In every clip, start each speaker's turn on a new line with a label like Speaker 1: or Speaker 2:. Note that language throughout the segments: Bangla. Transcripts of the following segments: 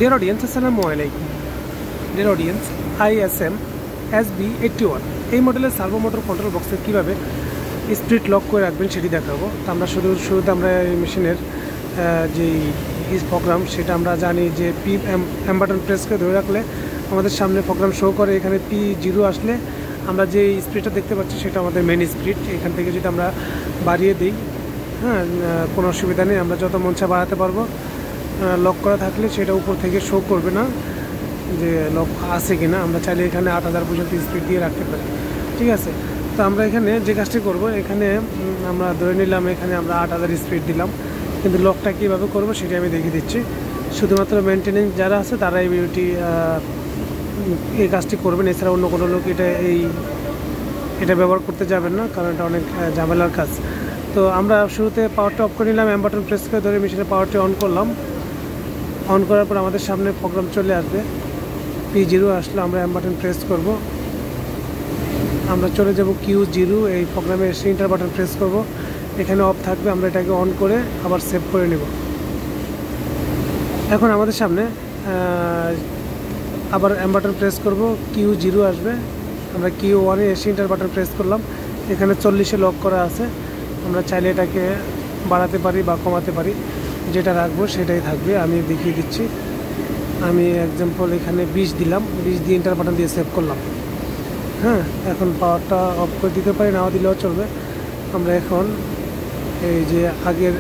Speaker 1: Dear audience, Assalamu alaikum. Dear audience, ISM SB81 এই মডেলের সার্ভো মোটর কন্ট্রোল বক্সে কীভাবে স্পিড লক করে রাখবেন সেটি দেখাবো। তো আমরা শুরুতে আমরা এই মেশিনের যেই প্রোগ্রাম সেটা আমরা জানি যে এম বাটন প্রেস করে ধরে রাখলে আমাদের সামনে প্রোগ্রাম শো করে। এখানে P0 আসলে আমরা যে স্পিডটা দেখতে পাচ্ছি সেটা আমাদের মেন স্পিড। এখান থেকে যদি আমরা বাড়িয়ে দিই, কোনো অসুবিধা নেই, আমরা যত মন চায় বাড়াতে পারবো। লক করা থাকলে সেটা উপর থেকে শো করবে না যে লক আছে কিনা। আমরা চাইলে এখানে 8000 পর্যন্ত স্পিড দিয়ে রাখতে পারি, ঠিক আছে। তো আমরা এখানে যে কাজটি করব, এখানে আমরা ধরে নিলাম এখানে আমরা 8000 স্পিড দিলাম, কিন্তু লকটা কীভাবে করবো সেটা আমি দেখিয়ে দিচ্ছি। শুধুমাত্র মেনটেনেন্স যারা আছে তারা এই কাজটি করবেন, এছাড়া অন্য কোনো লোক এটা ব্যবহার করতে যাবেন না, কারণ এটা অনেক ঝামেলার কাজ। তো আমরা শুরুতে পাওয়ারটা অফ করে নিলাম, এম বাটন প্রেস করে ধরে মেশিনের পাওয়ারটি অন করলাম। অন করার পর আমাদের সামনে প্রোগ্রাম চলে আসবে। P0 আসলে আমরা এম বাটন প্রেস করব, আমরা চলে যাব Q0। এই প্রোগ্রামে এসে ইন্টার বাটন প্রেস করব, এখানে অফ থাকবে, আমরা এটাকে অন করে আবার সেভ করে নেব। এখন আমাদের সামনে আবার এম বাটন প্রেস করব, Q0 আসবে, আমরা Q1-এ এসে ইন্টার বাটন প্রেস করলাম। এখানে 40-এ লক করা আছে, আমরা চাইলে এটাকে বাড়াতে পারি বা কমাতে পারি, যেটা রাখবো সেটাই থাকবে। আমি দেখিয়ে দিচ্ছি। আমি এক্সাম্পল এখানে 20 দিলাম, 20 দিয়ে ইন্টার বাটন দিয়ে সেভ করলাম। এখন পাওয়ারটা অফ করে দিতে পারি, নাও দিলেও চলবে। আমরা এখন এই যে আগের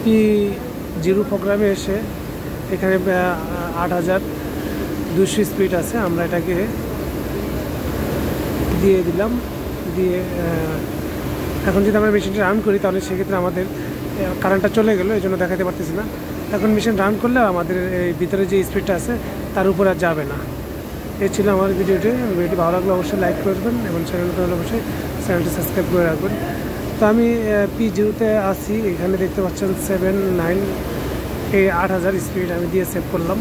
Speaker 1: P0 প্রোগ্রামে এসে এখানে 8200 স্পিড আছে, আমরা এটাকে দিয়ে দিলাম। দিয়ে এখন যদি আমরা মেশিনটা রান করি তাহলে সেক্ষেত্রে আমাদের কারেন্টটা চলে গেলো, এই জন্য দেখাতে পারতেছি না। এখন মেশিন রান করলে আমাদের এই ভিতরে যে স্পিডটা আছে তার উপরে আর যাবে না। এই ছিল আমার ভিডিওটি ভালো লাগলে অবশ্যই লাইক করবেন এবং চ্যানেলটা অবশ্যই চ্যানেলটি সাবস্ক্রাইব করে রাখবেন। তো আমি P0-তে আসি, এখানে দেখতে পাচ্ছেন 79 এই 8000 স্পিড আমি দিয়ে সেভ করলাম।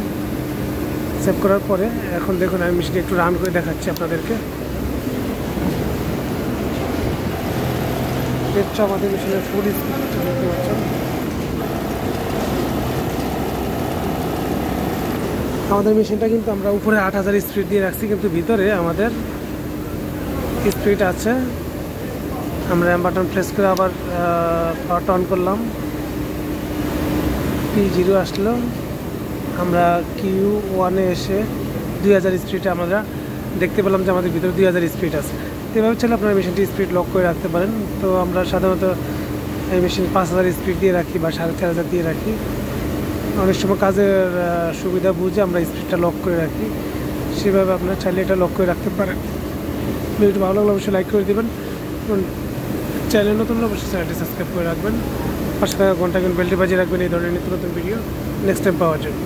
Speaker 1: সেভ করার পরে এখন দেখুন আমি মেশিনটি একটু রান করে দেখাচ্ছি আপনাদেরকে। দেখছো আমাদের মেশিনের ফুল স্পিড দেখতে পাচ্ছেন। আমাদের মেশিনটা কিন্তু আমরা উপরে 8000 স্পিড দিয়ে রাখছি, কিন্তু ভিতরে আমাদের স্পিড আছে। আমরা এম বাটন প্রেস করে আবার পাওয়ারটা অন করলাম, P0 আসলো, আমরা Q1-এ এসে 2000 স্পিডে আমরা দেখতে পেলাম যে আমাদের ভিতরে 2000 স্পিড আছে। এভাবে চাইলে আপনার মেশিনটি স্পিড লক করে রাখতে পারেন। তো আমরা সাধারণত এই মেশিন 5000 স্পিড দিয়ে রাখি বা 4500 দিয়ে রাখি। অনেক সময় কাজের সুবিধা বুঝে আমরা স্পিডটা লক করে রাখি, সেভাবে আপনারা চাইলে এটা লক করে রাখতে পারেন। ভিডিওটি ভালো লাগলে অবশ্যই লাইক করে দেবেন এবং চ্যানেল নতুন হলে অবশ্যই চ্যানেলটি সাবস্ক্রাইব করে রাখবেন। পাশে থাকা ঘন্টা বেলটি বাজিয়ে রাখবেন এই ধরনের নিত্য নতুন ভিডিও নেক্সট টাইম পাওয়ার জন্য।